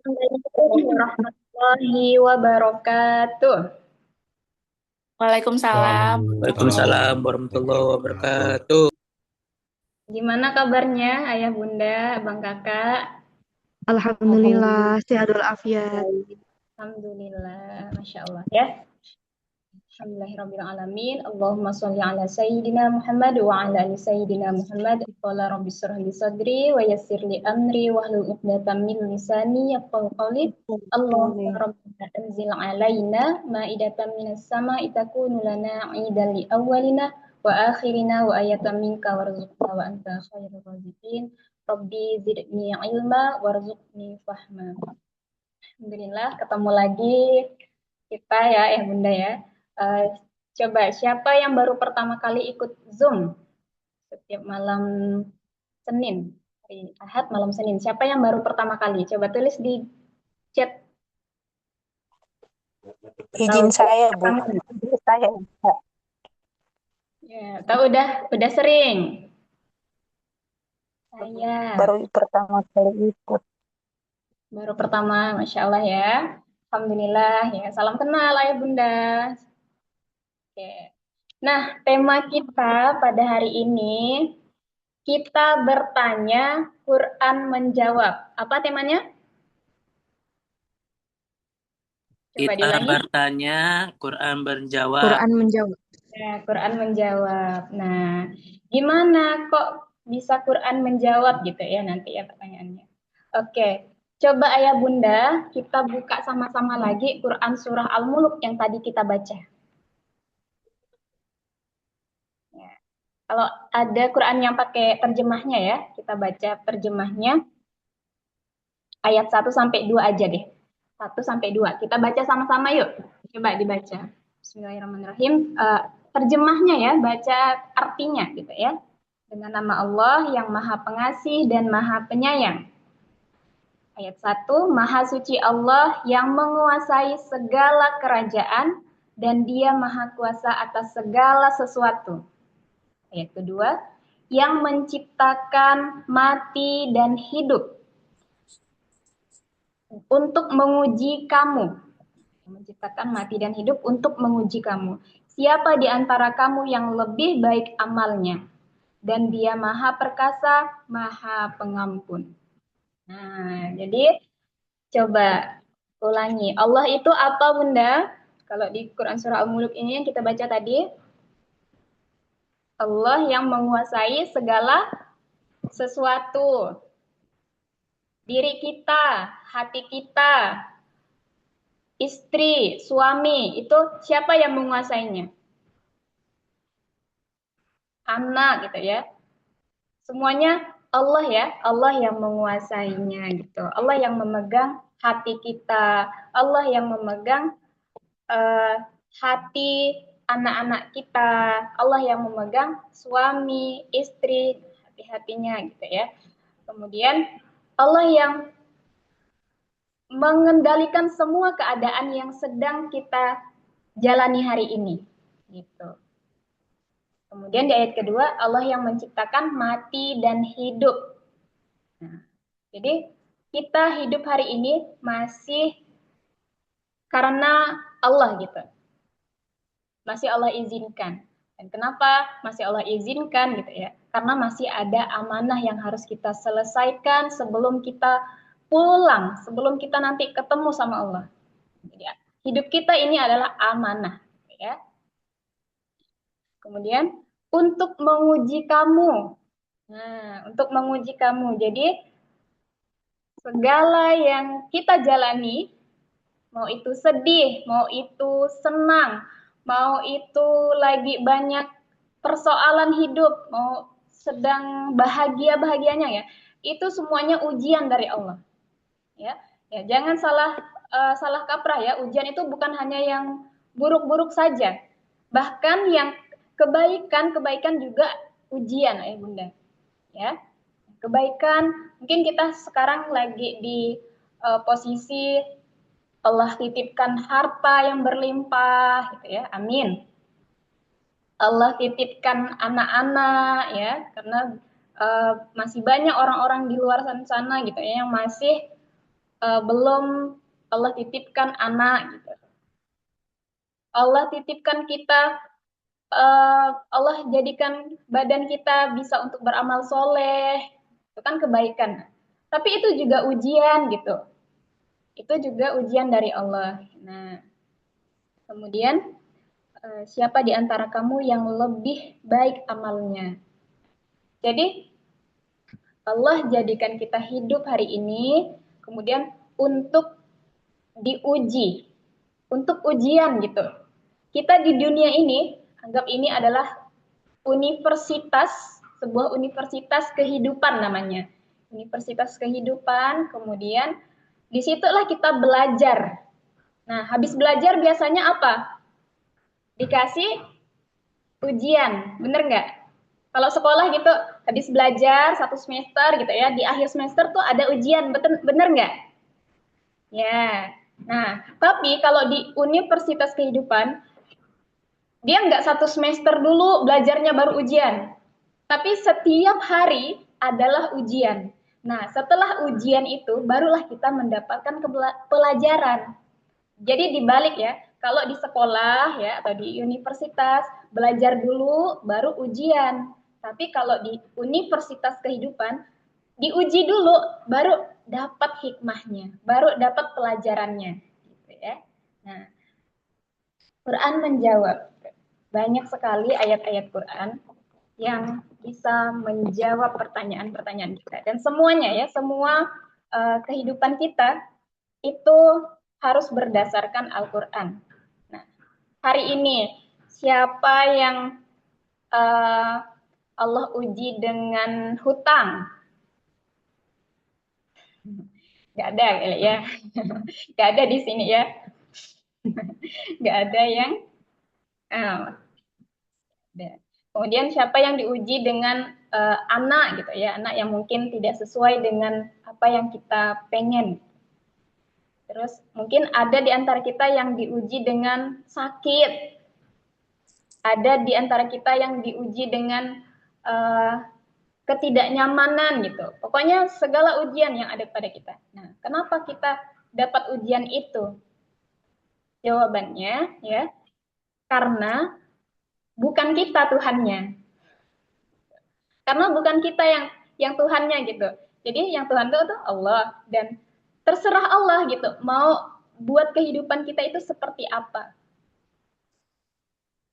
Assalamualaikum warahmatullahi wabarakatuh. Waalaikumsalam. Waalaikumsalam warahmatullahi wabarakatuh. Gimana kabarnya ayah bunda, abang kakak? Alhamdulillah, sehat walafiat. Baik. Alhamdulillah, Masya Allah ya. Alhamdulillahirrahmanirrahim. Allahumma sholli ala Sayyidina Muhammad wa ala ali Sayyidina Muhammad. Qala rabbi shrah li sadri wa yassir li amri wahlul 'uqdatam min lisani yafqahu qawli. Allahumma rabbana anzil alaina ma'idatan minas sama'i takunu lana 'idan li awwalina wa akhirina wa ayatan minka warzuqna wa anta khairur raziqin. Rabbi zidni ilma warzuqni fahma. Alhamdulillah ketemu lagi kita ya bunda ya. Eh, Coba siapa yang baru pertama kali ikut Zoom setiap malam Senin, hari Ahad malam Senin. Siapa yang baru pertama kali? Coba tulis di chat. Izin Tahu saya, Bu. kamu? Izin saya. Ya, tahu udah sering. Saya Baru pertama kali ikut. baru pertama, Masya Allah ya. Alhamdulillah ya. Salam kenal ayah bunda. Oke. Nah, tema kita pada hari ini kita bertanya, Quran menjawab. Apa temanya? Coba Kita diulangi. bertanya, Quran berjawab. Quran menjawab. Ya, Quran menjawab. Nah, gimana kok bisa Quran menjawab gitu ya nanti ya pertanyaannya. Oke, coba ayah bunda kita buka sama-sama lagi Quran surah Al-Muluk yang tadi kita baca. Ya. Kalau ada Quran yang pakai terjemahnya ya, kita baca terjemahnya ayat 1 sampai 2 aja deh. 1 sampai 2. Kita baca sama-sama yuk. Coba dibaca. Bismillahirrahmanirrahim. Terjemahnya ya, baca artinya gitu ya. Dengan nama Allah yang Maha Pengasih dan Maha Penyayang. Ayat 1, Maha Suci Allah yang menguasai segala kerajaan dan Dia Maha Kuasa atas segala sesuatu. Ayat kedua, yang menciptakan mati dan hidup untuk menguji kamu. Menciptakan mati dan hidup untuk menguji kamu. Siapa di antara kamu yang lebih baik amalnya? Dan Dia Maha Perkasa, Maha Pengampun. Nah, jadi coba ulangi. Allah itu apa, Bunda? Kalau di Quran Surah Al-Muluk ini yang kita baca tadi, Allah yang menguasai segala sesuatu. Diri kita, hati kita, istri, suami, itu siapa yang menguasainya? Anak gitu ya. Semuanya Allah ya, Allah yang menguasainya gitu. Allah yang memegang hati kita, Allah yang memegang uh, hati anak-anak kita, Allah yang memegang suami, istri, hati-hatinya gitu ya. Kemudian Allah yang mengendalikan semua keadaan yang sedang kita jalani hari ini gitu. Kemudian di ayat kedua, Allah yang menciptakan mati dan hidup. Nah, jadi kita hidup hari ini masih karena Allah gitu. Masih Allah izinkan. Dan kenapa masih Allah izinkan gitu ya? Karena masih ada amanah yang harus kita selesaikan sebelum kita pulang, sebelum kita nanti ketemu sama Allah. Jadi hidup kita ini adalah amanah ya. Kemudian untuk menguji kamu. Nah, untuk menguji kamu. Jadi segala yang kita jalani, mau itu sedih, mau itu senang, mau itu lagi banyak persoalan hidup, mau sedang bahagia-bahagianya ya, itu semuanya ujian dari Allah. Ya, ya jangan salah kaprah ya, ujian itu bukan hanya yang buruk-buruk saja, bahkan yang kebaikan juga ujian ya bunda. Ya, kebaikan mungkin kita sekarang lagi di posisi Allah titipkan harta yang berlimpah gitu ya, amin. Allah titipkan anak-anak ya, karena masih banyak orang-orang di luar sana gitu ya yang masih belum Allah titipkan anak gitu. Allah titipkan kita, Allah jadikan badan kita bisa untuk beramal soleh, itu kan kebaikan. Tapi itu juga ujian gitu. Itu juga ujian dari Allah. Nah, kemudian siapa di antara kamu yang lebih baik amalnya? Jadi Allah jadikan kita hidup hari ini, kemudian untuk diuji, untuk ujian gitu. Kita di dunia ini, anggap ini adalah universitas, sebuah universitas kehidupan namanya. Universitas kehidupan, kemudian disitulah kita belajar. Nah, habis belajar biasanya apa? Dikasih ujian, bener nggak? Kalau sekolah gitu, habis belajar 1 semester gitu ya, di akhir semester tuh ada ujian, bener nggak? Ya, nah, tapi kalau di universitas kehidupan, dia nggak 1 semester dulu belajarnya baru ujian, tapi setiap hari adalah ujian. Nah, setelah ujian itu, barulah kita mendapatkan pelajaran. Jadi dibalik ya, kalau di sekolah ya atau di universitas, belajar dulu baru ujian. Tapi kalau di universitas kehidupan, diuji dulu baru dapat hikmahnya, baru dapat pelajarannya gitu ya. Nah, Quran menjawab. Banyak sekali ayat-ayat Quran yang bisa menjawab pertanyaan-pertanyaan kita. Dan semuanya ya, semua kehidupan kita itu harus berdasarkan Al-Quran. Nah, hari ini siapa yang Allah uji dengan hutang? Gak ada ya, gak ada di sini ya, gak ada yang ada. Kemudian siapa yang diuji dengan anak gitu ya, anak yang mungkin tidak sesuai dengan apa yang kita pengen. Terus mungkin ada di antara kita yang diuji dengan sakit, ada di antara kita yang diuji dengan ketidaknyamanan gitu. Pokoknya segala ujian yang ada pada kita. Nah, kenapa kita dapat ujian itu? Jawabannya ya, karena bukan kita Tuhannya. Karena bukan kita yang Tuhannya gitu. Jadi yang Tuhan itu Allah, dan terserah Allah gitu mau buat kehidupan kita itu seperti apa.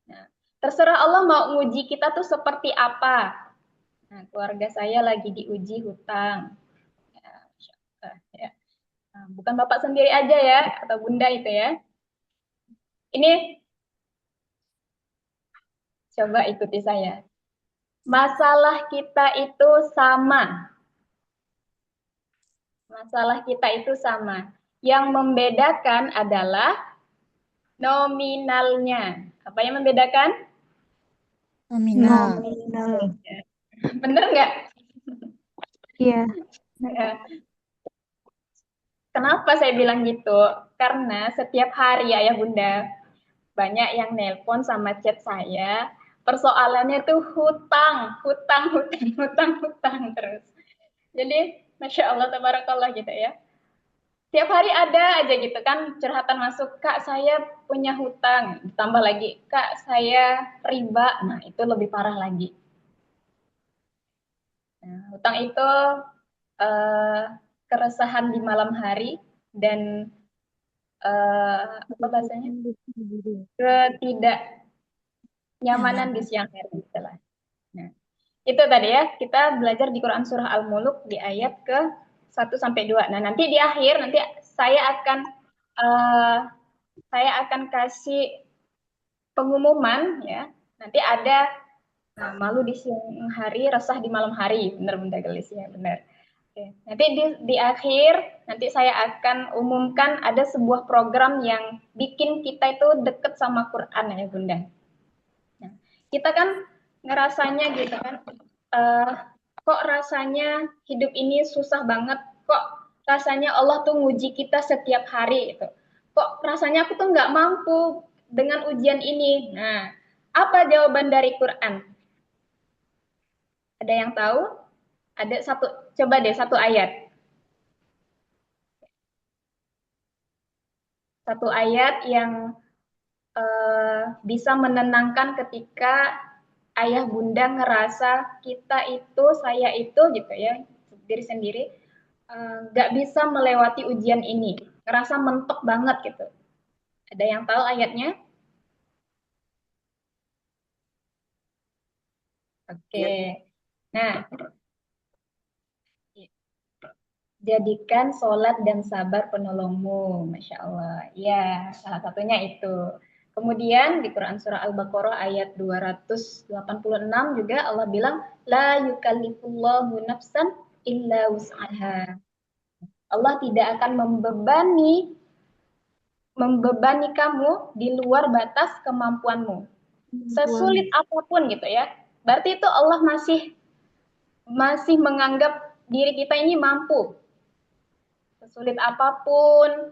Nah, terserah Allah mau nguji kita tuh seperti apa. Nah, keluarga saya lagi diuji hutang. Ya. Nah, bukan bapak sendiri aja ya, atau bunda itu ya. Ini coba ikuti saya. Masalah kita itu sama. Masalah kita itu sama. Yang membedakan adalah nominalnya. Apa yang membedakan? Nominal. Nominal. Bener nggak? Iya. Kenapa saya bilang gitu? Karena setiap hari ayah bunda banyak yang nelpon sama chat saya. Persoalannya tuh hutang, hutang, hutang, hutang, hutang terus. Jadi, Masya Allah, tabarakallah gitu ya. Tiap hari ada aja gitu kan curhatan masuk, Kak saya punya hutang, ditambah lagi, Kak saya riba, nah itu lebih parah lagi. Nah, hutang itu keresahan di malam hari dan apa bahasanya, ketidaknyamanan di siang hari itulah. Nah, itu tadi ya, kita belajar di Quran Surah Al-Muluk di ayat ke 1 sampai 2. Nah, nanti di akhir, nanti saya akan uh, saya akan kasih pengumuman ya. Nanti ada malu di siang hari, resah di malam hari. Benar Bunda Gelis ya, benar. Oke. Nanti di akhir, nanti saya akan umumkan ada sebuah program yang bikin kita itu deket sama Quran ya Bunda. Nah, kita kan ngerasanya gitu kan, kok rasanya hidup ini susah banget, kok rasanya Allah tuh nguji kita setiap hari itu. Kok rasanya aku tuh nggak mampu dengan ujian ini. Nah, apa jawaban dari Quran? Ada yang tahu? Ada satu, coba deh satu ayat. Satu ayat yang bisa menenangkan ketika ayah bunda ngerasa kita itu, saya itu gitu ya, diri sendiri nggak bisa melewati ujian ini, ngerasa mentok banget gitu. Ada yang tahu ayatnya? Oke. Nah, jadikan sholat dan sabar penolongmu, Masya Allah. Ya, salah satunya itu. Kemudian di Quran Surah Al-Baqarah ayat 286 juga Allah bilang, La yukallifullahu nafsan illa wus'aha. Allah tidak akan membebani kamu di luar batas kemampuanmu. Sesulit apapun gitu ya. Berarti itu Allah masih menganggap diri kita ini mampu. Sesulit apapun,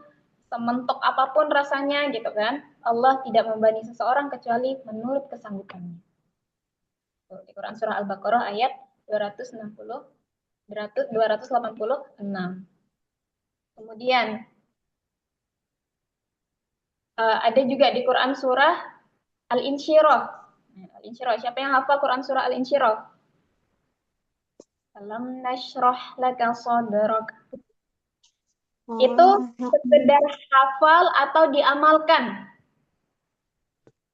sementok apapun rasanya gitu kan. Allah tidak membebani seseorang kecuali menurut kesanggupannya. Di Quran Surah Al-Baqarah ayat 286. Kemudian ada juga di Quran Surah Al-Insyirah. Al-Insyirah. Siapa yang hafal Quran Surah Al-Insyirah? Alam nashrah laka sadrak. Itu sekedar hafal atau diamalkan.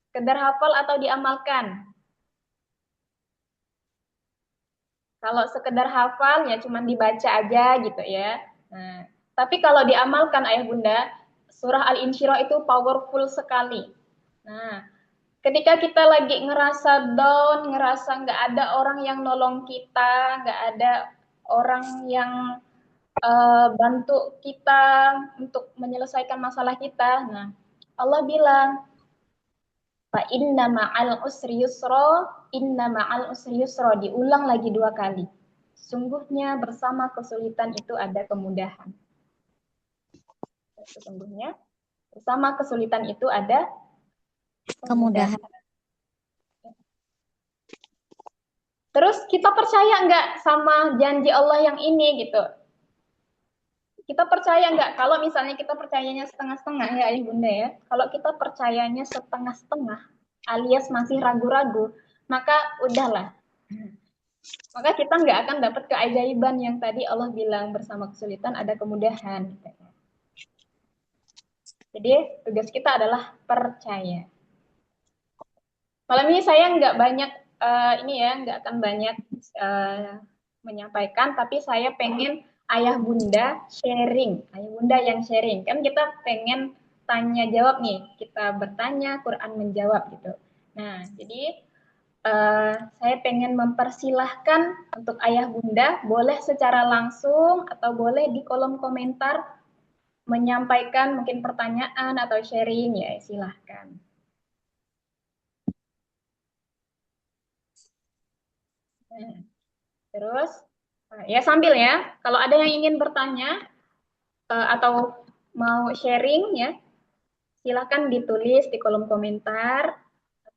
Sekedar hafal atau diamalkan. Kalau sekedar hafal ya cuma dibaca aja gitu ya. Nah, tapi kalau diamalkan ayah bunda, surah Al-Insyirah itu powerful sekali. Nah, ketika kita lagi ngerasa down, ngerasa nggak ada orang yang nolong kita, nggak ada orang yang bantu kita untuk menyelesaikan masalah kita. Nah, Allah bilang, Fa inna ma'al usri yusra, inna ma'al usri yusra, diulang lagi 2 kali. Sungguhnya bersama kesulitan itu ada kemudahan. Sesungguhnya bersama kesulitan itu ada kemudahan. Terus kita percaya nggak sama janji Allah yang ini gitu? Kita percaya nggak? Kalau misalnya kita percayanya setengah-setengah ya ayah bunda ya. Kalau kita percayanya setengah-setengah alias masih ragu-ragu, maka udahlah. Maka kita nggak akan dapat keajaiban yang tadi Allah bilang bersama kesulitan ada kemudahan. Jadi tugas kita adalah percaya. Malam ini saya nggak banyak nggak akan banyak menyampaikan, tapi saya pengen ayah bunda sharing, ayah bunda yang sharing. Kan kita pengen tanya jawab nih, kita bertanya, Quran menjawab gitu. Nah, jadi saya pengen mempersilahkan untuk ayah bunda, boleh secara langsung atau boleh di kolom komentar menyampaikan mungkin pertanyaan atau sharing ya, silahkan. Terus ya sambil ya, kalau ada yang ingin bertanya atau mau sharing ya, silakan ditulis di kolom komentar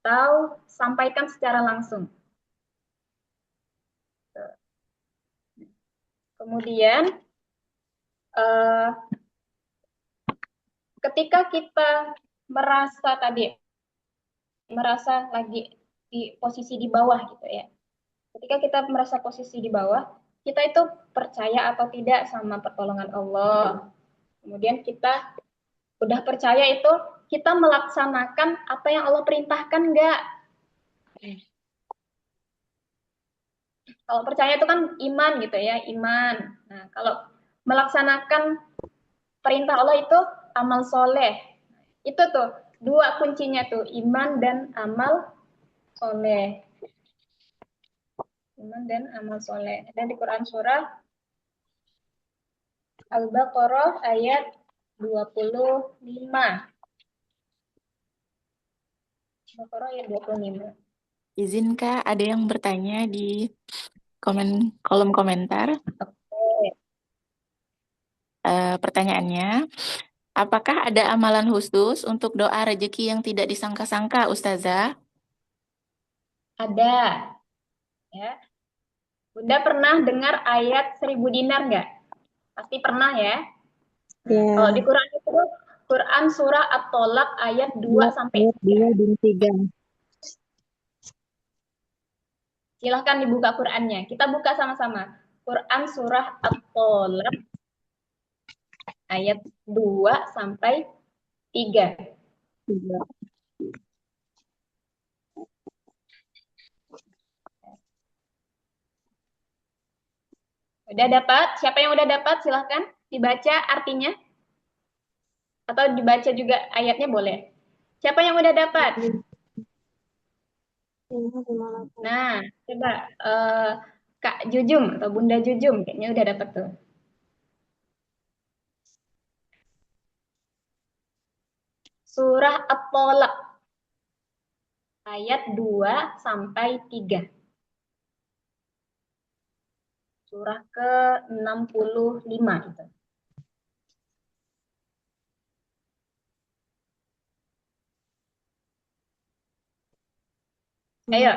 atau sampaikan secara langsung. Kemudian ketika kita merasa lagi di posisi di bawah gitu ya. Ketika kita merasa posisi di bawah, kita itu percaya atau tidak sama pertolongan Allah. Kemudian kita udah percaya itu, kita melaksanakan apa yang Allah perintahkan enggak? Kalau percaya itu kan iman gitu ya, iman. Nah, kalau melaksanakan perintah Allah itu amal soleh. Itu tuh, 2 kuncinya tuh, iman dan amal soleh. Iman dan amal soleh. Dan di Quran surah Al-Baqarah ayat 25. Al-Baqarah ayat 25. Izin Kak, ada yang bertanya di kolom komentar. Oke. Pertanyaannya, apakah ada amalan khusus untuk doa rezeki yang tidak disangka-sangka, Ustazah? Ada. Ya. Bunda pernah dengar ayat 1000 dinar nggak? Pasti pernah ya. Nah, kalau di Quran itu Quran surah At-Tolak ayat 2 Dua, sampai ayat 2 3. dan 3. Silahkan dibuka Qurannya. Kita buka sama-sama. Quran surah At-Tolak ayat 2 sampai 3. 3. Udah dapat? Siapa yang udah dapat? Silahkan dibaca artinya. Atau dibaca juga ayatnya boleh. Siapa yang udah dapat? Nah, coba Kak Jujum atau Bunda Jujum kayaknya udah dapat tuh. Surah At-Tolak ayat 2 sampai 3. Surah ke-65 itu. Ayo,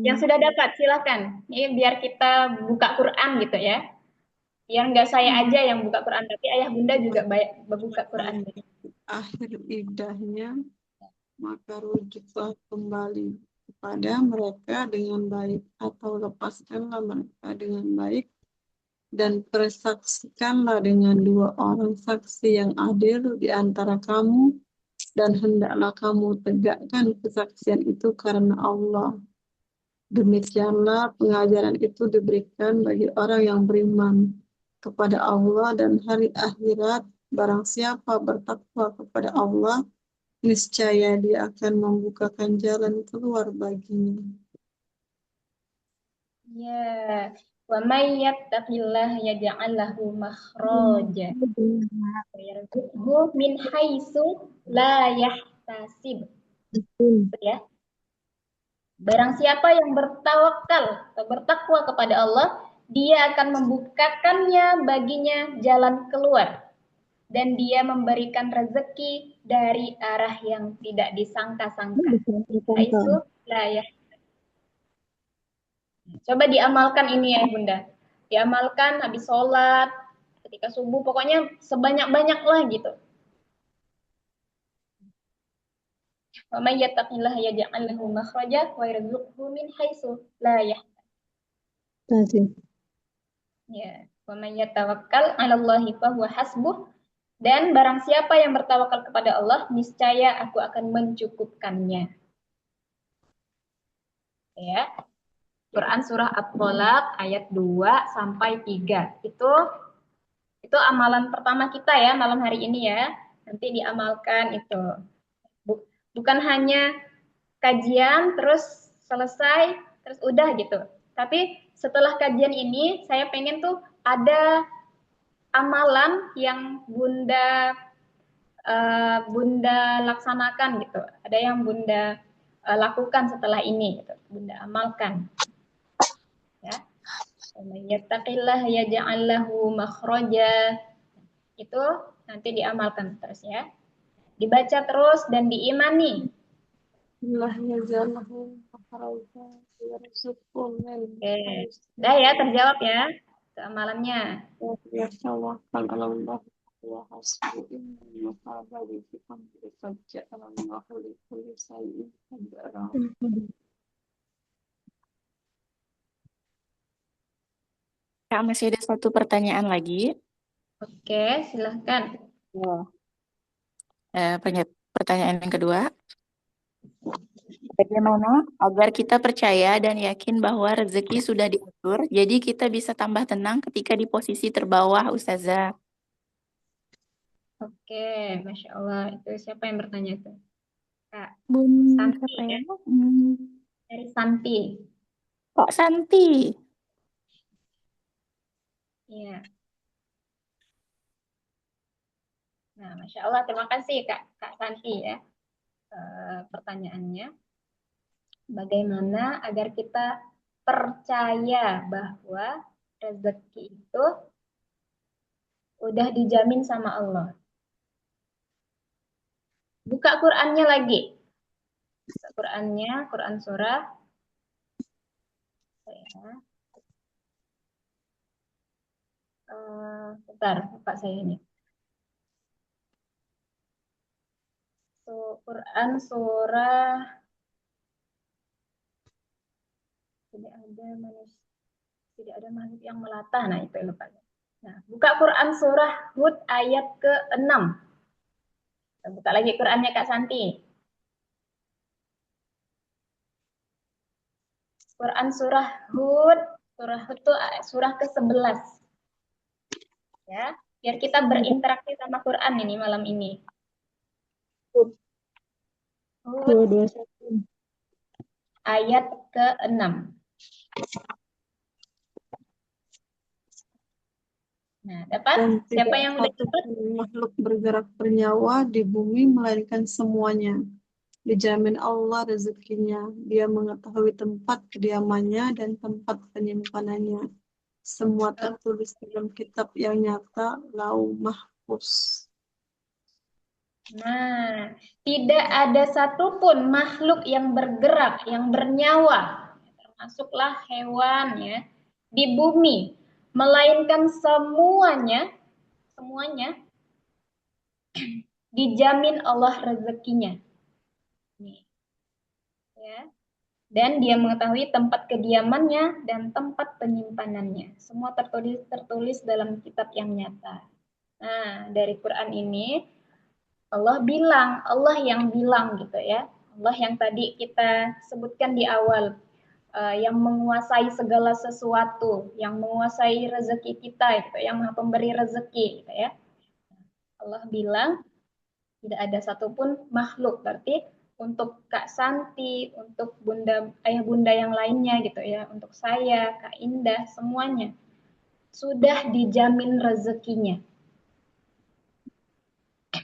yang sudah dapat silahkan. Ini biar kita buka Quran gitu ya. Biar nggak saya aja yang buka Quran, tapi ayah bunda juga buka Quran. Akhir iddahnya, maka rujuklah kembali kepada mereka dengan baik, atau lepaskanlah mereka dengan baik, dan persaksikanlah dengan 2 orang saksi yang adil di antara kamu, dan hendaklah kamu tegakkan kesaksian itu karena Allah. Demikianlah pengajaran itu diberikan bagi orang yang beriman kepada Allah dan hari akhirat. Barang siapa bertakwa kepada Allah, niscaya dia akan membukakan jalan keluar baginya. Ya, wa may yattaqillaha yaj'al lahu makhraja wa yarzuqhu min haitsu la yahtasib. Ya. Barang siapa yang bertawakal atau bertakwa kepada Allah, dia akan membukakannya baginya jalan keluar. Dan dia memberikan rezeki dari arah yang tidak disangka-sangka. Haitsu la yahtasib. Coba diamalkan ini ya Bunda. Diamalkan habis sholat, ketika subuh, pokoknya sebanyak-banyaklah gitu. Wa may yattaqillaha yaj'al lahu makhraja wa yarzuqhu min haitsu la yahtasib. Ya, wa may yatawakkal 'alallahi fahuwa hasbuh. Dan barang siapa yang bertawakal kepada Allah, niscaya aku akan mencukupkannya. Ya. Quran surah At-Tolak ayat 2 sampai 3. Itu amalan pertama kita ya malam hari ini ya. Nanti diamalkan itu. Bukan hanya kajian terus selesai terus udah gitu. Tapi setelah kajian ini saya pengen tuh ada amalan yang Bunda laksanakan gitu. Ada yang Bunda lakukan setelah ini gitu. Bunda amalkan. Ya. Yattaqillah yaj'al lahu makhraja. Itu nanti diamalkan terus ya. Dibaca terus dan diimani. Allah yajallahu makhraja wa yarzuqhu min Oke. haitsu Udah ya terjawab ya amalannya. la yatawakkal 'ala Allah wa hasbuh inna ma'al usri qad ja'ala Allahu li kulli shay'in qadara. Kak, masih ada satu pertanyaan lagi. Oke, silahkan. Pertanyaan yang kedua. Bagaimana agar kita percaya dan yakin bahwa rezeki sudah diatur, jadi kita bisa tambah tenang ketika di posisi terbawah, Ustazah? Oke, Masya Allah. Itu siapa yang bertanya itu? Kak Bun, Santi siapa ya? ya? Dari Santi. Kok Santi? Iya. Nah, Masya Allah. Terima kasih Kak Santi ya. Pertanyaannya. Bagaimana agar kita percaya bahwa rezeki itu udah dijamin sama Allah. Buka Qur'annya lagi. Buka Qur'annya, Qur'an surah. Bentar, buka saya ini. Quran surah tidak ada makhluk yang melata. Nah, itu lupa. Nah, buka Quran surah Hud ayat ke-6. Buka lagi Qurannya Kak Santi. Quran surah Hud itu surah ke-11. Ya, biar kita berinteraksi sama Quran ini malam ini. Hud 221. ayat ke-6. Nah, dapat? Dan Siapa tidak yang udah satu dapat? pun makhluk bergerak bernyawa di bumi melainkan semuanya dijamin Allah rezekinya. Dia mengetahui tempat kediamannya dan tempat penyimpanannya. Semua tertulis dalam kitab yang nyata, Lauh Mahfuz. Nah, tidak ada satupun makhluk yang bergerak, yang bernyawa, termasuklah hewan ya, di bumi, melainkan semuanya dijamin Allah rezekinya. Nih, ya. Dan dia mengetahui tempat kediamannya dan tempat penyimpanannya. Semua tertulis dalam kitab yang nyata. Nah, dari Quran ini Allah yang bilang gitu ya. Allah yang tadi kita sebutkan di awal, yang menguasai segala sesuatu, yang menguasai rezeki kita gitu, yang Maha Pemberi rezeki gitu ya. Allah bilang tidak ada satupun makhluk, berarti untuk Kak Santi, untuk ayah bunda yang lainnya gitu ya, untuk saya, Kak Indah, semuanya sudah dijamin rezekinya.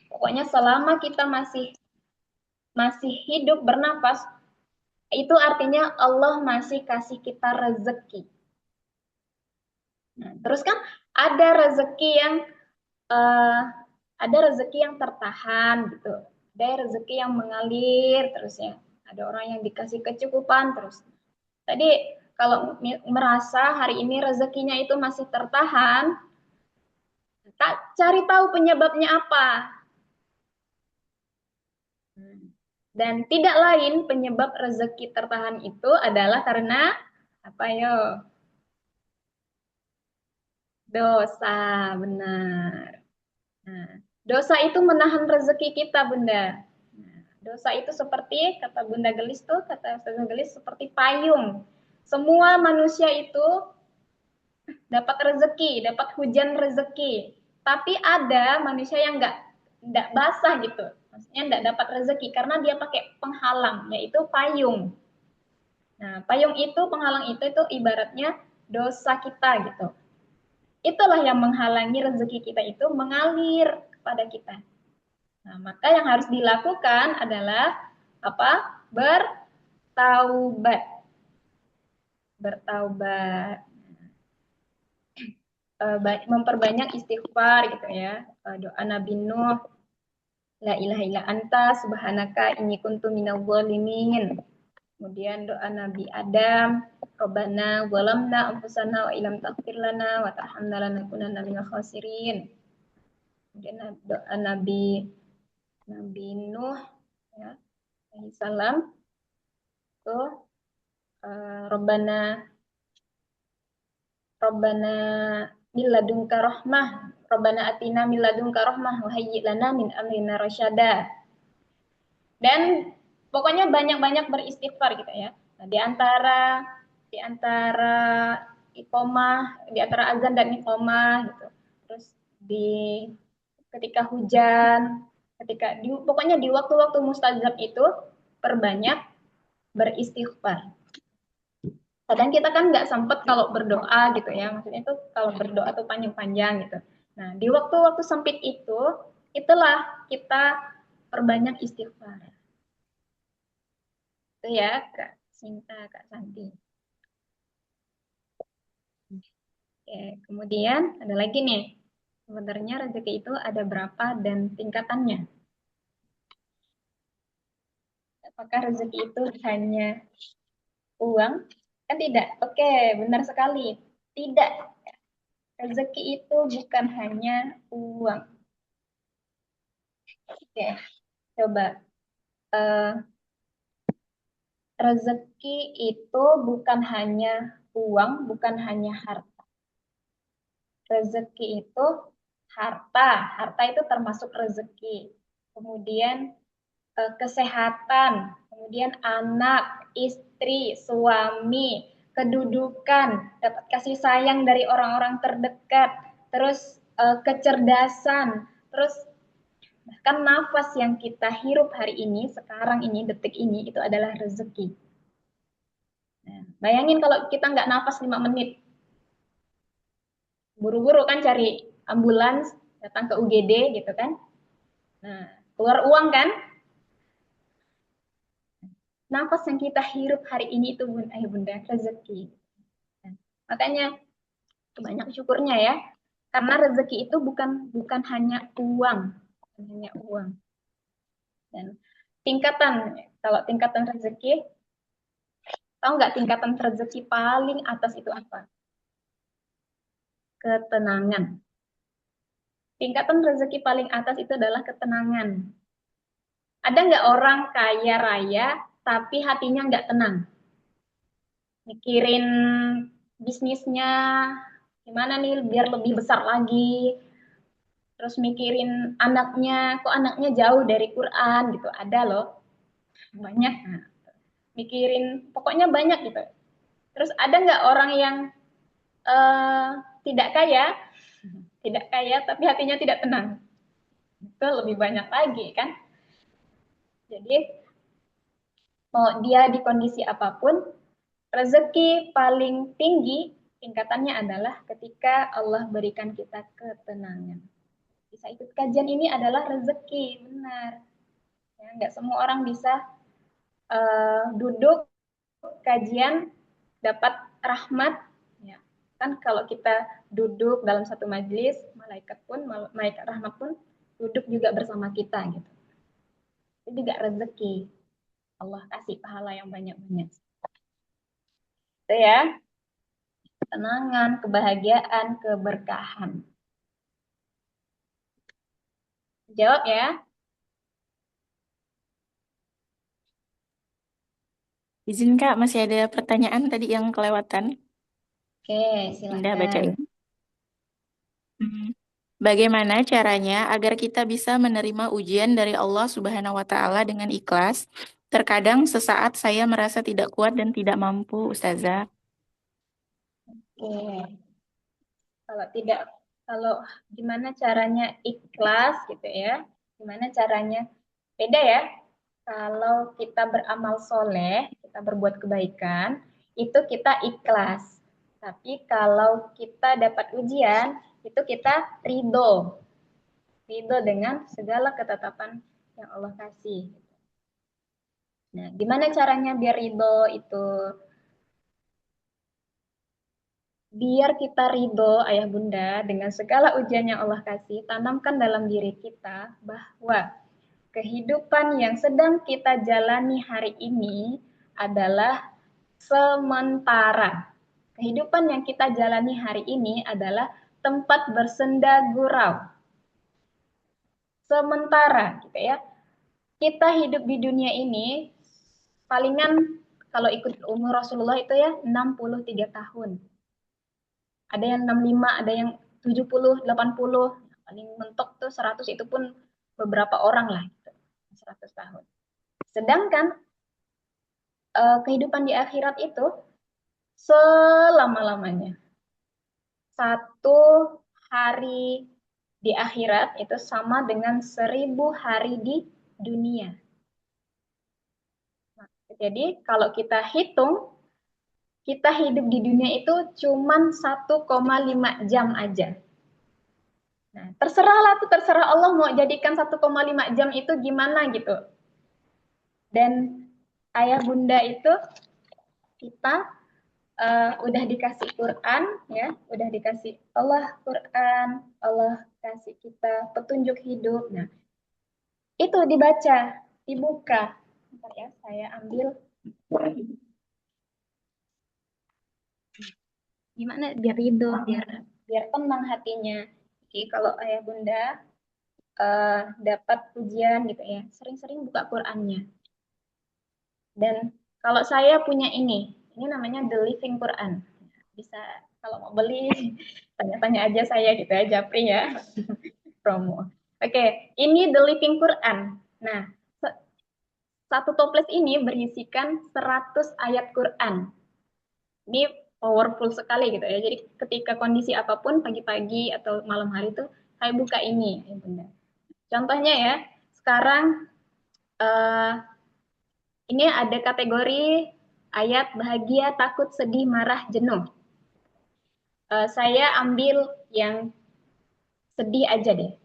Pokoknya selama kita masih hidup bernafas, itu artinya Allah masih kasih kita rezeki. Nah, terus kan ada rezeki yang uh, tertahan gitu, ada rezeki yang mengalir terus ya, ada orang yang dikasih kecukupan terus. Tadi kalau merasa hari ini rezekinya itu masih tertahan, tak cari tahu penyebabnya apa. Dan tidak lain penyebab rezeki tertahan itu adalah karena apa yo? Dosa, benar. Nah, dosa itu menahan rezeki kita, Bunda. Nah, dosa itu seperti, kata Bunda Gelis tuh, kata Ustazah Gelis, seperti payung. Semua manusia itu dapat rezeki, dapat hujan rezeki. Tapi ada manusia yang nggak basah gitu. Maksudnya nggak dapat rezeki karena dia pakai penghalang, yaitu payung. Nah, payung itu, penghalang itu ibaratnya dosa kita gitu. Itulah yang menghalangi rezeki kita itu mengalir kepada kita. Nah, maka yang harus dilakukan adalah apa? Bertaubat. Bertaubat. Memperbanyak istighfar gitu ya. Doa Nabi Nuh, la ilaha illa anta subhanaka inni kuntu minadh dhalimin. Kemudian doa Nabi Adam, Rabbana zalamna anfusana wa illam taghfir lana wa tarhamna lanakunanna minal khasirin. Kemudian doa Nabi Nuh ya, alaihi salam itu Rabbana min ladunka rahmah, Rabbana atina min ladunka rahmah wa hayyi lana min amrina rasyada. Dan pokoknya banyak-banyak beristighfar gitu ya. Nah, di antara iqomah, di antara azan dan iqomah gitu. Terus ketika hujan, pokoknya di waktu-waktu mustajab itu perbanyak beristighfar. Kadang kita kan nggak sempet kalau berdoa gitu ya, maksudnya itu kalau berdoa tuh panjang-panjang gitu. Nah, di waktu-waktu sempit itulah kita perbanyak istighfar. Itu ya Kak Sinta, Kak Santi. Oke, kemudian ada lagi nih. Sebenarnya rezeki itu ada berapa dan tingkatannya? Apakah rezeki itu hanya uang? Kan tidak. Oke, benar sekali. Tidak. Rezeki itu bukan hanya uang. Oke, coba eh, rezeki itu bukan hanya uang, bukan hanya harta. Rezeki itu harta, harta itu termasuk rezeki. Kemudian kesehatan, kemudian anak, istri, suami, kedudukan, dapat kasih sayang dari orang-orang terdekat, terus kecerdasan, terus bahkan nafas yang kita hirup hari ini, sekarang ini, detik ini, itu adalah rezeki. Nah, bayangin kalau kita nggak nafas 5 menit, buru-buru kan cari ambulans, datang ke UGD gitu kan. Nah, keluar uang kan? Nafas yang kita hirup hari ini itu bunda rezeki. Nah, makanya banyak syukurnya ya, karena rezeki itu bukan hanya uang, bukan hanya uang. Dan kalau tingkatan rezeki, tahu nggak tingkatan rezeki paling atas itu apa? Ketenangan. Tingkatan rezeki paling atas itu adalah ketenangan. Ada nggak orang kaya raya tapi hatinya nggak tenang? Mikirin bisnisnya gimana nih biar lebih besar lagi. Terus mikirin anaknya, kok anaknya jauh dari Quran gitu. Ada loh, banyak. Nah, mikirin, pokoknya banyak gitu. Terus ada nggak orang yang tidak kaya, tapi hatinya tidak tenang? Itu lebih banyak lagi kan. Jadi mau dia di kondisi apapun, rezeki paling tinggi tingkatannya adalah ketika Allah berikan kita ketenangan. Bisa ikut kajian ini adalah rezeki, benar. Ya, nggak semua orang bisa duduk kajian dapat rahmat. Ya. Kan kalau kita duduk dalam satu majelis, malaikat rahmat pun duduk juga bersama kita gitu. Itu juga rezeki. Allah kasih pahala yang banyak-banyak. Itu ya, ketenangan, kebahagiaan, keberkahan. Jawab ya. Izin Kak, masih ada pertanyaan tadi yang kelewatan. Oke, Indah silakan. bacain. Bagaimana caranya agar kita bisa menerima ujian dari Allah Subhanahu wa Ta'ala dengan ikhlas? Terkadang sesaat saya merasa tidak kuat dan tidak mampu, Ustazah. Oke. Kalau gimana caranya ikhlas gitu ya? Gimana caranya? Beda ya. Kalau kita beramal soleh, kita berbuat kebaikan, itu kita ikhlas. Tapi kalau kita dapat ujian, itu kita ridho. Ridho dengan segala ketetapan yang Allah kasih. Nah, gimana caranya biar ridho itu? Biar kita ridho, ayah bunda, dengan segala ujian yang Allah kasih, tanamkan dalam diri kita bahwa kehidupan yang sedang kita jalani hari ini adalah sementara. Kehidupan yang kita jalani hari ini adalah tempat bersenda gurau. Sementara, gitu ya. Kita hidup di dunia ini, palingan kalau ikut umur Rasulullah itu ya 63 tahun. Ada yang 65, ada yang 70, 80. Paling mentok tuh 100, itu pun beberapa orang lah. 100 tahun. Sedangkan kehidupan di akhirat itu selama-lamanya. 1 hari di akhirat itu sama dengan 1000 hari di dunia. Nah, jadi kalau kita hitung, kita hidup di dunia itu cuma 1,5 jam aja. Nah, terserah Allah mau jadikan 1,5 jam itu gimana gitu. Dan ayah bunda itu kita udah dikasih Quran ya, udah dikasih Allah Quran, Allah kasih kita petunjuk hidup. Nah, itu dibaca, dibuka. Bentar ya, saya ambil. Gimana biar ridho, biar tenang hatinya. Jadi kalau ayah bunda dapat ujian gitu ya, sering-sering buka Qurannya. Dan kalau saya punya ini namanya The Living Quran. Bisa kalau mau beli tanya-tanya aja saya gitu ya, Japri ya. Promo. Oke, ini The Living Quran. Nah, satu toples ini berisikan 100 ayat Quran. Ini powerful sekali gitu ya. Jadi ketika kondisi apapun pagi-pagi atau malam hari itu saya buka ini, ya Bunda. Contohnya ya, sekarang ini ada kategori ayat bahagia, takut, sedih, marah, jenuh. Saya ambil yang sedih aja deh.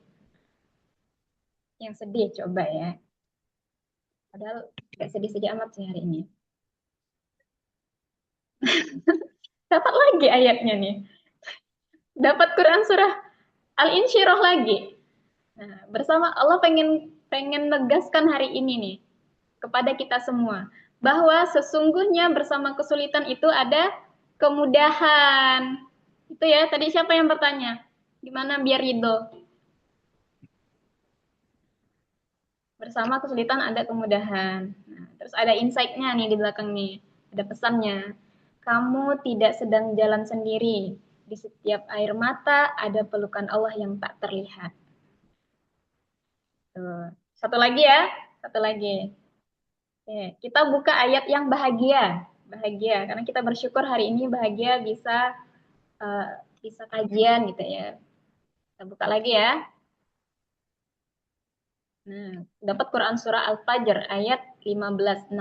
Yang sedih coba ya. Padahal gak sedih-sedih amat sih hari ini. Dapat lagi ayatnya nih. Dapat Quran surah Al-Insyirah lagi. Nah, bersama Allah pengen negaskan hari ini nih kepada kita semua bahwa sesungguhnya bersama kesulitan itu ada kemudahan. Itu ya, tadi siapa yang bertanya? Gimana biar ridho? Bersama kesulitan ada kemudahan. Nah, terus ada insight-nya nih di belakang nih. Ada pesannya. Kamu tidak sedang jalan sendiri. Di setiap air mata ada pelukan Allah yang tak terlihat. Tuh. Satu lagi ya. Satu lagi. Oke, kita buka ayat yang bahagia. Bahagia. Karena kita bersyukur hari ini bahagia bisa kajian gitu ya. Kita buka lagi ya. Nah, dapat Quran surah Al-Fajr ayat 15-16.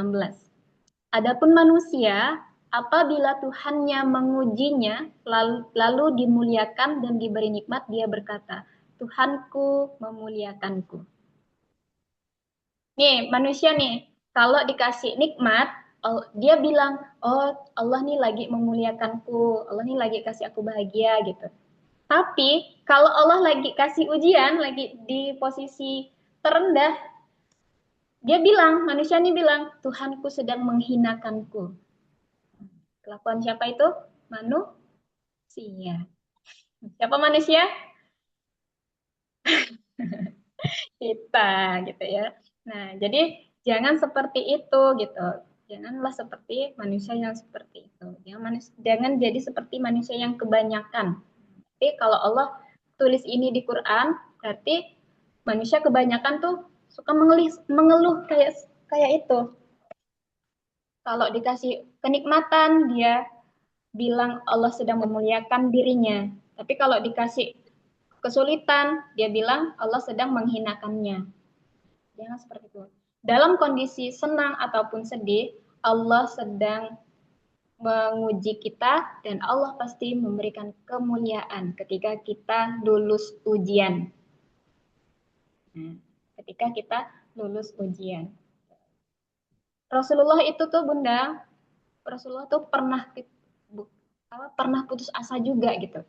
Adapun manusia, apabila Tuhannya mengujinya, lalu dimuliakan dan diberi nikmat, dia berkata, Tuhanku memuliakanku. Nih, manusia nih, kalau dikasih nikmat, dia bilang, oh Allah nih lagi memuliakanku, Allah nih lagi kasih aku bahagia gitu. Tapi kalau Allah lagi kasih ujian, lagi di posisi terendah, dia bilang, manusia ini bilang, Tuhanku sedang menghinakanku. Kelakuan siapa itu? Manusia. Siapa manusia? Kita, gitu ya. Nah, jadi jangan seperti itu, gitu. Janganlah seperti manusia yang seperti itu. Jangan jadi seperti manusia yang kebanyakan. Tapi kalau Allah tulis ini di Quran, berarti manusia kebanyakan tuh suka mengeluh kayak itu. Kalau dikasih kenikmatan, dia bilang Allah sedang memuliakan dirinya. Tapi kalau dikasih kesulitan, dia bilang Allah sedang menghinakannya. Jangan seperti itu. Dalam kondisi senang ataupun sedih, Allah sedang menguji kita dan Allah pasti memberikan kemuliaan ketika kita lulus ujian. Ketika kita lulus ujian. Rasulullah itu tuh Bunda, Rasulullah tuh pernah putus asa juga gitu.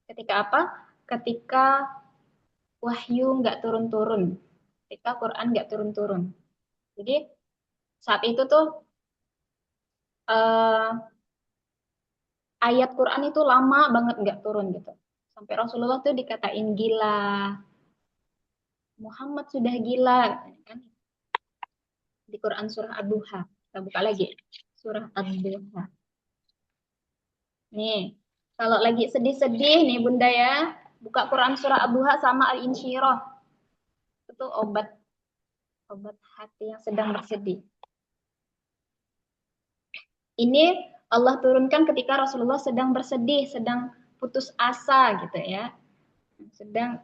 Ketika apa? Ketika wahyu nggak turun-turun. Ketika Quran nggak turun-turun. Jadi saat itu tuh ayat Quran itu lama banget nggak turun gitu. Sampai Rasulullah tuh dikatain gila. Muhammad sudah gila. Kan? Di Quran surah Ad-Duha. Kita buka lagi. Surah Ad-Duha. Nih, kalau lagi sedih-sedih nih Bunda ya, buka Quran surah Ad-Duha sama Al-Insyirah. Itu obat hati yang sedang bersedih. Ini Allah turunkan ketika Rasulullah sedang bersedih, sedang putus asa gitu ya. Sedang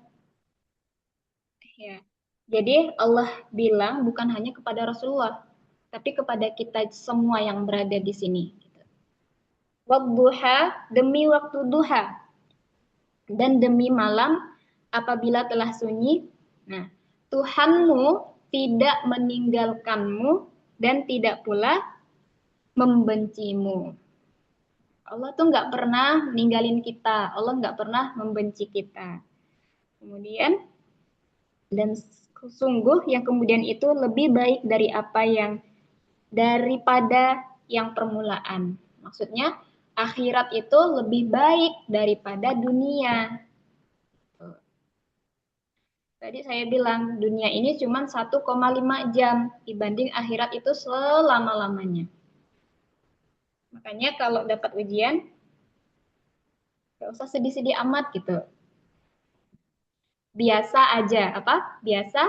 ya. Jadi Allah bilang bukan hanya kepada Rasulullah, tapi kepada kita semua yang berada di sini. Wadduha, demi waktu duha, dan demi malam apabila telah sunyi. Nah, Tuhanmu tidak meninggalkanmu dan tidak pula membencimu. Allah tuh nggak pernah ninggalin kita. Allah nggak pernah membenci kita. Kemudian, dan sungguh yang kemudian itu lebih baik daripada yang permulaan. Maksudnya, akhirat itu lebih baik daripada dunia. Tadi saya bilang dunia ini cuma 1,5 jam dibanding akhirat itu selama-lamanya. Makanya kalau dapat ujian, gak usah sedih-sedih amat gitu. Biasa aja, apa? Biasa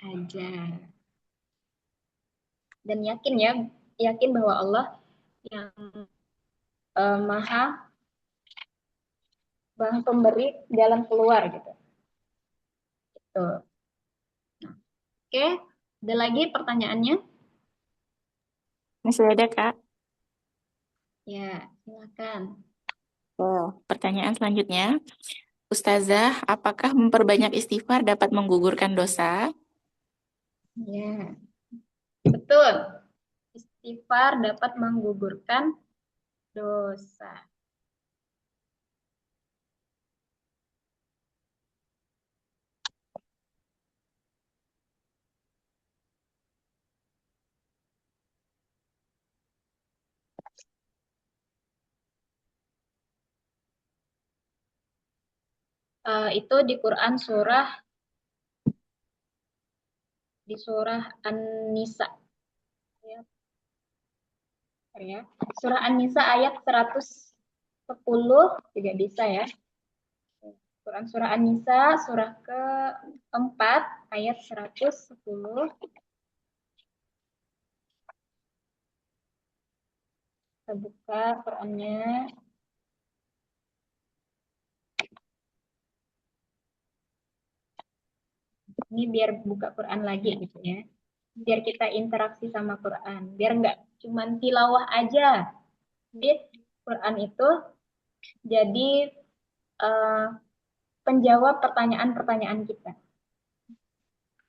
aja. Dan yakin bahwa Allah yang maha pemberi jalan keluar gitu. Gitu. Oke, ada lagi pertanyaannya? Masih ada, Kak? Ya, silakan. Pertanyaan selanjutnya. Ustazah, apakah memperbanyak istighfar dapat menggugurkan dosa? Ya, betul. Istighfar dapat menggugurkan dosa. Itu di Quran di surah An-Nisa. Ya, ya. Surah An-Nisa ayat 110 juga bisa ya. Quran surah An-Nisa surah keempat ayat 110. Kita buka Qurannya. Ini biar buka Quran lagi gitu ya. Biar kita interaksi sama Quran. Biar nggak cuman tilawah aja. Jadi Quran itu jadi penjawab pertanyaan-pertanyaan kita.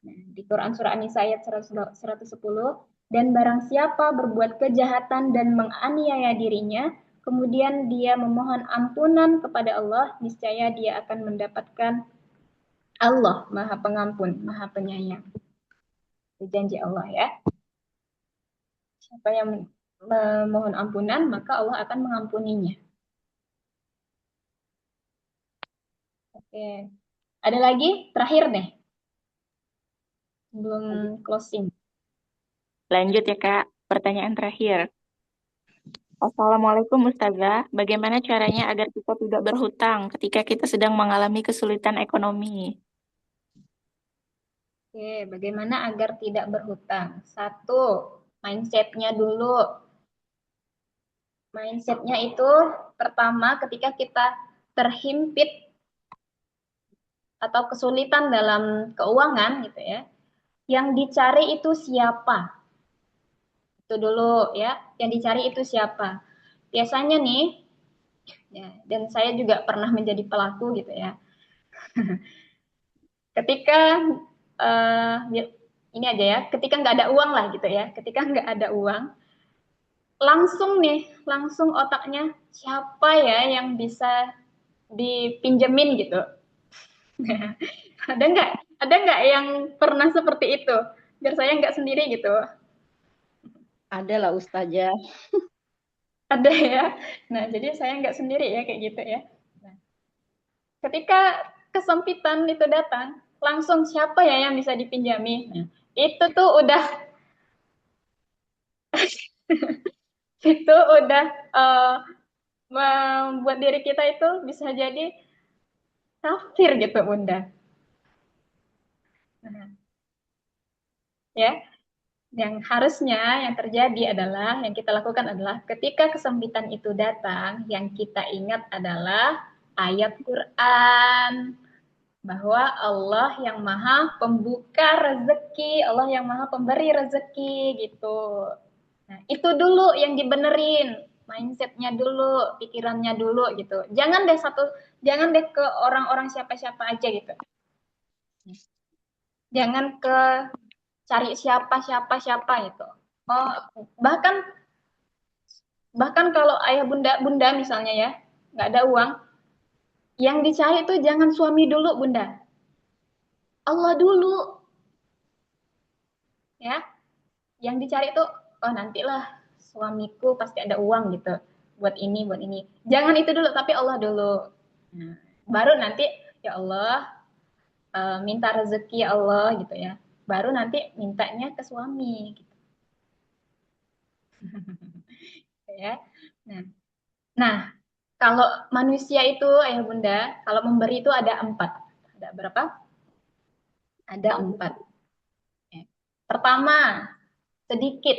Nah, di Quran surah An-Nisa ayat 110, dan barang siapa berbuat kejahatan dan menganiaya dirinya, kemudian dia memohon ampunan kepada Allah, niscaya dia akan mendapatkan Allah Maha Pengampun, Maha Penyayang. Itu janji Allah ya. Siapa yang memohon ampunan, maka Allah akan mengampuninya. Oke. Ada lagi? Terakhir deh. Belum closing. Lanjut ya, Kak. Pertanyaan terakhir. Assalamualaikum Ustazah, bagaimana caranya agar kita tidak berhutang ketika kita sedang mengalami kesulitan ekonomi? Oke, bagaimana agar tidak berhutang? Satu, mindset-nya dulu. Mindset-nya itu pertama ketika kita terhimpit atau kesulitan dalam keuangan gitu ya, yang dicari itu siapa? Itu dulu ya, yang dicari itu siapa? Biasanya nih, ya, dan saya juga pernah menjadi pelaku gitu ya. Ketika ini aja ya, ketika nggak ada uang lah gitu ya, ketika nggak ada uang, langsung otaknya siapa ya yang bisa dipinjemin gitu. Ada nggak yang pernah seperti itu? Biar saya nggak sendiri gitu. Ada lah Ustazah. Ada ya. Nah, jadi saya nggak sendiri ya kayak gitu ya. Nah, ketika kesempitan itu datang, langsung siapa ya yang bisa dipinjami? Nah, itu tuh udah itu udah membuat diri kita itu bisa jadi kafir gitu, Bunda. Nah, ya, yang harusnya yang terjadi adalah, yang kita lakukan adalah ketika kesempitan itu datang, yang kita ingat adalah ayat Quran. Bahwa Allah yang maha pembuka rezeki, Allah yang maha pemberi rezeki gitu. Nah, itu dulu yang dibenerin, mindsetnya dulu, pikirannya dulu gitu. Jangan deh ke orang-orang siapa-siapa aja gitu. Jangan ke cari siapa gitu. Oh, bahkan kalau ayah bunda misalnya ya, nggak ada uang, yang dicari itu jangan suami dulu, Bunda. Allah dulu. Ya, yang dicari itu, oh nantilah suamiku pasti ada uang gitu. Buat ini. Jangan itu dulu, tapi Allah dulu. Nah, baru nanti, ya Allah, minta rezeki Allah gitu ya. Baru nanti mintanya ke suami gitu. Ya. Nah, kalau manusia itu ayah bunda, kalau memberi itu ada 4. Ada berapa? Ada 4. Ya. Pertama, sedikit.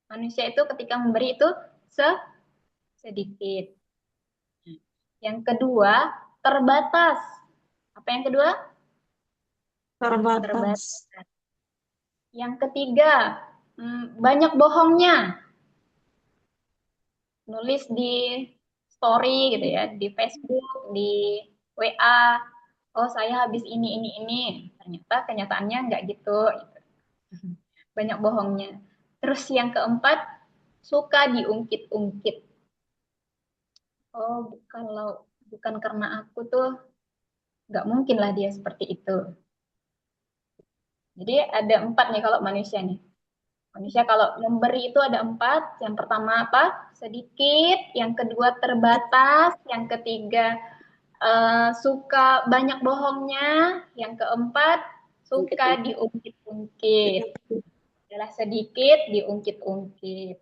Manusia itu ketika memberi itu sedikit. Yang kedua, terbatas. Apa yang kedua? Terbatas. Yang ketiga, banyak bohongnya. Nulis di story gitu ya, di Facebook, di WA. Oh, saya habis ini. Ternyata kenyataannya nggak gitu. Banyak bohongnya. Terus yang keempat, suka diungkit-ungkit. Oh, kalau bukan karena aku tuh nggak mungkin lah dia seperti itu. Jadi ada 4 nih kalau manusia nih. Manusia kalau memberi itu ada 4. Yang pertama apa? Sedikit. Yang kedua terbatas. Yang ketiga suka banyak bohongnya. Yang keempat suka diungkit-ungkit. Adalah sedikit diungkit-ungkit.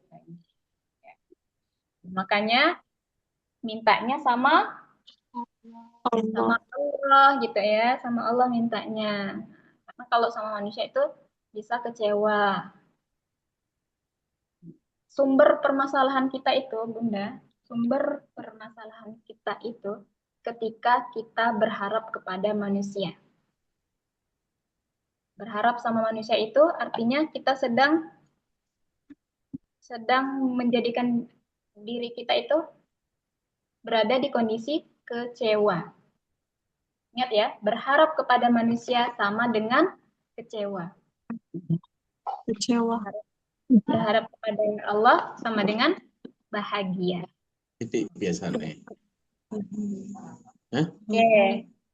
Makanya mintanya sama Allah gitu ya, sama Allah mintanya. Karena kalau sama manusia itu bisa kecewa. Sumber permasalahan kita itu, Bunda, sumber permasalahan kita itu ketika kita berharap kepada manusia. Berharap sama manusia itu artinya kita sedang menjadikan diri kita itu berada di kondisi kecewa. Ingat ya, berharap kepada manusia sama dengan kecewa. Kecewa. Berharap kepada Allah sama dengan bahagia. Titik biasanya. Oke,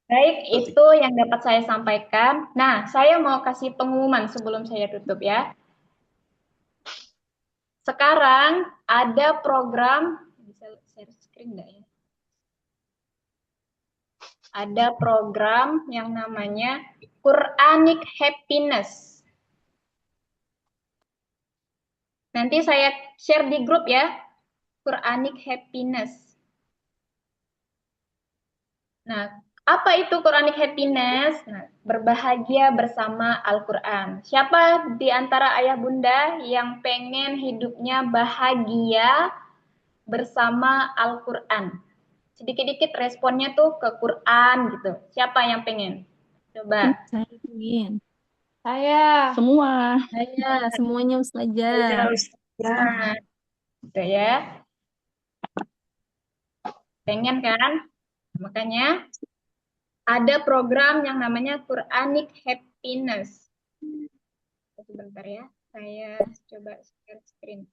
baik itu yang dapat saya sampaikan. Nah, saya mau kasih pengumuman sebelum saya tutup ya. Sekarang ada program, bisa share screen nggak ya? Ada program yang namanya Quranic Happiness. Nanti saya share di grup ya, Quranic Happiness. Nah, apa itu Quranic Happiness? Nah, berbahagia bersama Al-Quran. Siapa di antara ayah bunda yang pengen hidupnya bahagia bersama Al-Quran? Sedikit-dikit responnya tuh ke Quran gitu. Siapa yang pengen? Coba. Saya ingin. Saya. Semua. Saya. Semuanya Ustazah. Nah, gitu ya. Pengen kan? Makanya ada program yang namanya Quranic Happiness. Sebentar ya, saya coba share screen.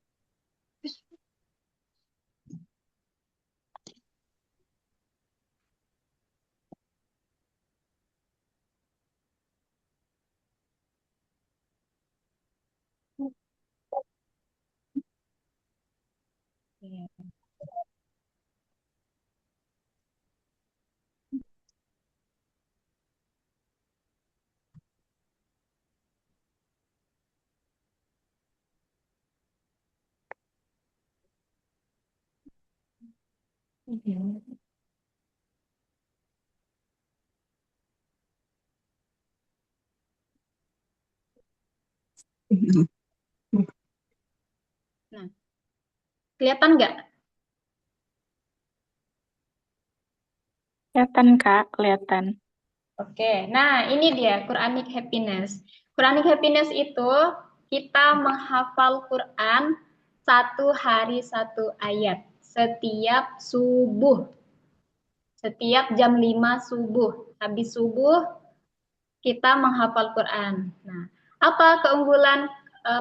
Nah, kelihatan nggak? Kelihatan, Kak, kelihatan. Oke, nah ini dia Quranic Happiness. Quranic Happiness itu kita menghafal Quran 1 hari 1 ayat setiap subuh. Setiap jam 5 subuh. Habis subuh kita menghafal Quran. Nah, apa keunggulan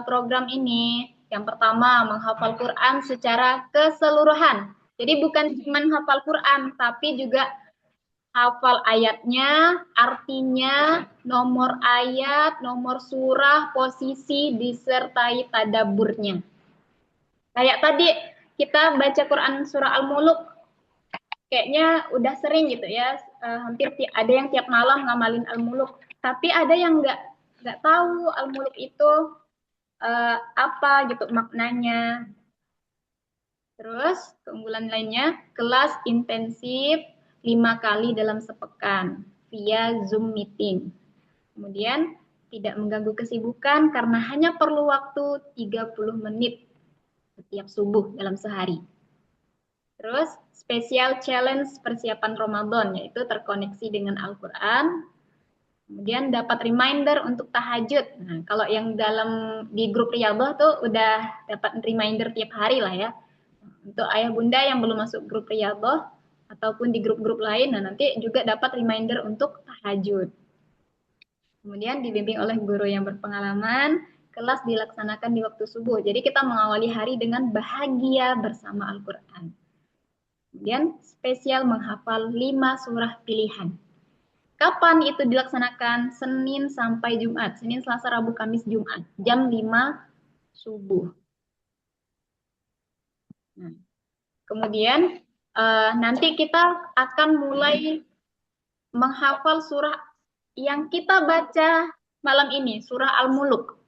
program ini? Yang pertama, menghafal Quran secara keseluruhan. Jadi bukan cuma hafal Quran, tapi juga hafal ayatnya, artinya, nomor ayat, nomor surah, posisi, disertai tadaburnya. Kayak tadi kita baca Quran surah Al-Muluk, kayaknya udah sering gitu ya, hampir ada yang tiap malam ngamalin Al-Muluk, tapi ada yang nggak tahu Al-Muluk itu apa gitu maknanya. Terus keunggulan lainnya, kelas intensif 5 kali dalam sepekan via Zoom meeting. Kemudian tidak mengganggu kesibukan karena hanya perlu waktu 30 menit setiap subuh dalam sehari. Terus spesial challenge persiapan Ramadan, yaitu terkoneksi dengan Al-Quran. Kemudian dapat reminder untuk tahajud. Nah, kalau yang di grup Riyadhah tuh udah dapat reminder tiap hari lah ya. Untuk ayah bunda yang belum masuk grup Riyadhah ataupun di grup-grup lain, nah nanti juga dapat reminder untuk tahajud. Kemudian dibimbing oleh guru yang berpengalaman, kelas dilaksanakan di waktu subuh. Jadi kita mengawali hari dengan bahagia bersama Al-Quran. Kemudian spesial menghafal 5 surah pilihan. Kapan itu dilaksanakan? Senin sampai Jumat. Senin, Selasa, Rabu, Kamis, Jumat. Jam 5 subuh. Nah, kemudian nanti kita akan mulai menghafal surah yang kita baca malam ini, surah Al-Muluk.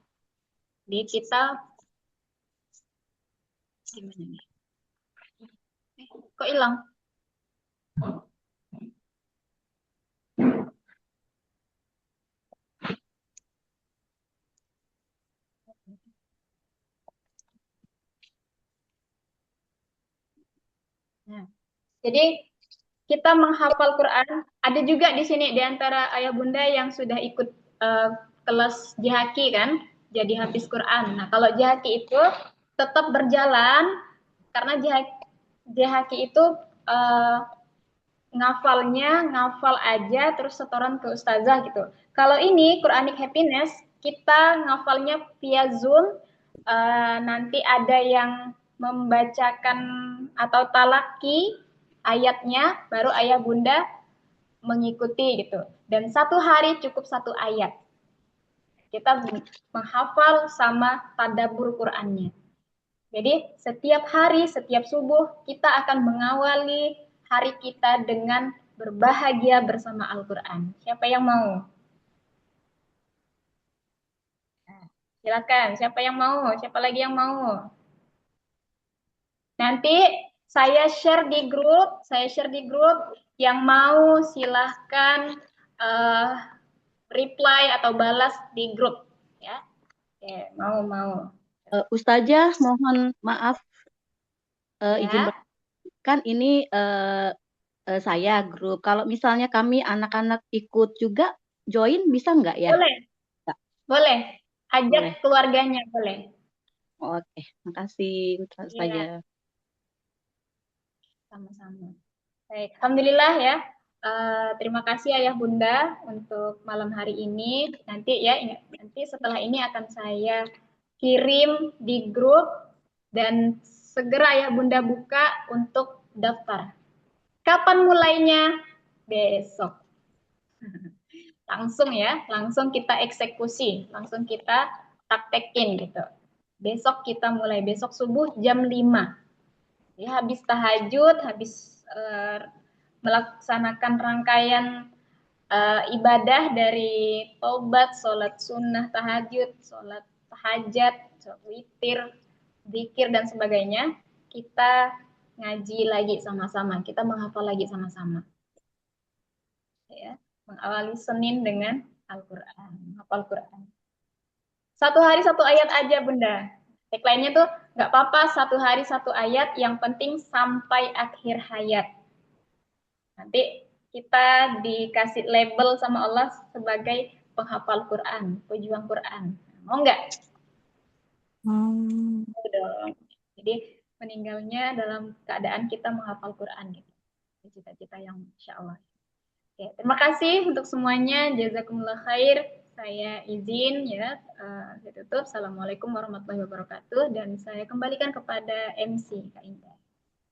Jadi kita gimana nih? Kok hilang? Nah, jadi kita menghafal Quran. Ada juga di sini di antara ayah bunda yang sudah ikut kelas jihaki kan, jadi hafiz Quran. Nah, kalau jihaki itu tetap berjalan karena jihaki itu ngafal aja terus setoran ke ustazah gitu. Kalau ini Quranic Happiness kita ngafalnya via Zoom. Nanti ada yang membacakan atau talaki ayatnya, baru ayah bunda mengikuti gitu. Dan satu hari cukup 1 ayat. Kita menghafal sama tadabbur Qur'annya. Jadi setiap hari, setiap subuh kita akan mengawali hari kita dengan berbahagia bersama Al-Quran. Siapa yang mau? Silakan, siapa yang mau? Siapa lagi yang mau? Nanti saya share di grup, yang mau silahkan reply atau balas di grup ya. Oke, mau. Ustazah, mohon maaf izin Ya. kan ini saya grup. Kalau misalnya kami anak-anak ikut juga join bisa nggak ya? Boleh. Ajak Boleh. keluarganya boleh. Oke, makasih Ustazah. Sama-sama. Baik, alhamdulillah ya. Terima kasih ayah bunda untuk malam hari ini. Nanti ya, nanti setelah ini akan saya kirim di grup dan segera ayah bunda buka untuk daftar. Kapan mulainya? Besok. Langsung ya, langsung kita eksekusi, langsung kita praktekin gitu. Besok kita mulai, besok subuh jam 5. Ya, habis tahajud, habis melaksanakan rangkaian ibadah dari taubat, sholat sunnah, tahajud, sholat tahajat, sholat witir, zikir dan sebagainya, kita ngaji lagi sama-sama, kita menghafal lagi sama-sama. Ya, mengawali Senin dengan Al-Quran, menghafal Quran. 1 hari 1 ayat aja bunda. Tagline-nya tuh nggak apa-apa 1 hari 1 ayat, yang penting sampai akhir hayat. Nanti kita dikasih label sama Allah sebagai penghafal Quran, pejuang Quran. Mau nggak? Mau dong. Jadi meninggalnya dalam keadaan kita menghafal Quran gitu. Cita-cita yang insya Allah. Oke, terima kasih untuk semuanya. Jazakumullah khair. Saya izin ya, saya tutup. Assalamualaikum warahmatullahi wabarakatuh. Dan saya kembalikan kepada MC Kak Indah.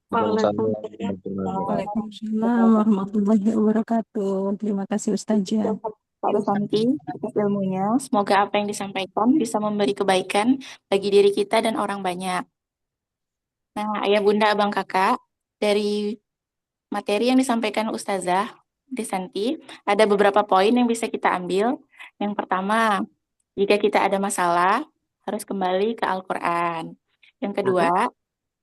Waalaikumsalam warahmatullahi wabarakatuh. Terima kasih Ustazah. Pak Santi atas ilmunya. Semoga apa yang disampaikan bisa memberi kebaikan bagi diri kita dan orang banyak. Nah, ayah bunda abang kakak, dari materi yang disampaikan Ustazah, Desanti, ada beberapa poin yang bisa kita ambil. Yang pertama, jika kita ada masalah, harus kembali ke Al-Quran. Yang kedua,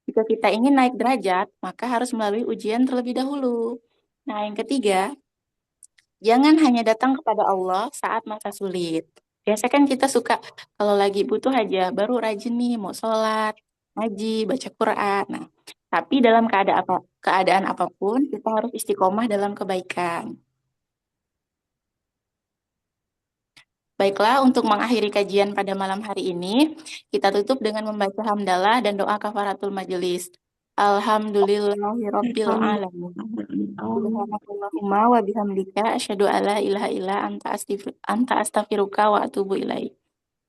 jika kita ingin naik derajat, maka harus melalui ujian terlebih dahulu. Nah, yang ketiga, jangan hanya datang kepada Allah saat masa sulit. Biasanya kan kita suka kalau lagi butuh aja, baru rajin nih mau sholat, ngaji, baca Quran. Nah, tapi dalam keadaan apapun, kita harus istiqomah dalam kebaikan. Baiklah, untuk mengakhiri kajian pada malam hari ini, kita tutup dengan membaca hamdalah dan doa kafaratul majelis. Alhamdulillahirabbil alamin. Subhanakallahumma wa bihamdika asyhadu alla ilaha illa anta astaghfiruka wa atubu ilaik.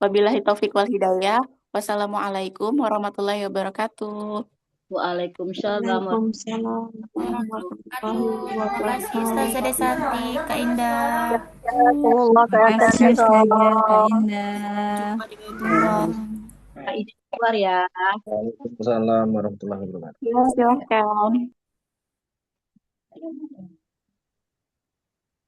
Wabillahi taufik wal hidayah. Wassalamualaikum warahmatullahi wabarakatuh. Waalaikumsalam Waalaikumsalam warahmatullahi Terima kasih wabarakatuh. Ustazah Desanti, Kak Indah. Jazakumullah Terima khairan kasih Ustazah Kak jazakallah. Indah. Jumpa di Baitullah. Kak Ida keluar ya. Waalaikumsalam warahmatullahi wabarakatuh. Ya, silahkan.